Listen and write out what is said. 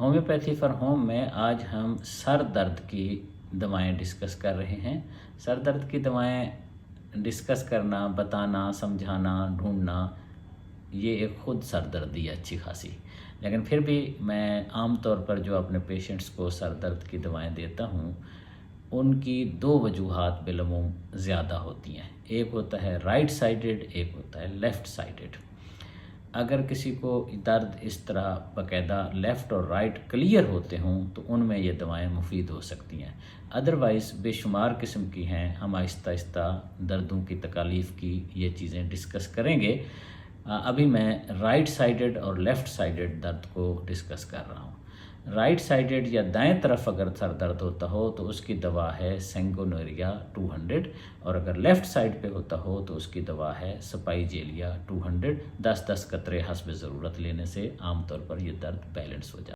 Homeopathy for home में आज हम सर दर्द की दवाएं डिस्कस कर रहे हैं। सर दर्द की दवाएं डिस्कस करना, बताना, समझाना, ढूंढना, ये एक खुद सर दर्दी है अच्छी खासी। लेकिन फिर भी मैं आम तौर पर जो अपने पेशेंट्स को सर दर्द की दवाएं देता हूँ, उनकी दो वजूहात बिलअमूम ज़्यादा होती हैं। एक होता है राइट साइडेड, एक होता है लेफ़्ट साइडेड। अगर किसी को दर्द इस तरह बाकायदा लेफ़्ट और राइट क्लियर होते हों तो उनमें ये दवाएं मुफीद हो सकती हैं। अदरवाइज़ बेशुमार किस्म की हैं। हम आहिस्ता आहिस्ता दर्दों की तकालीफ की ये चीज़ें डिस्कस करेंगे। अभी मैं राइट साइडेड और लेफ़्ट साइडेड दर्द को डिस्कस कर रहा हूँ। राइट साइडेड या दाएं तरफ अगर सर दर्द होता हो तो उसकी दवा है सेंगोनेरिया 200, और अगर लेफ़्ट साइड पे होता हो तो उसकी दवा है स्पाइजेलिया 200। 10-10 कतरे हस्ब ज़रूरत लेने से आमतौर पर ये दर्द बैलेंस हो जाता है।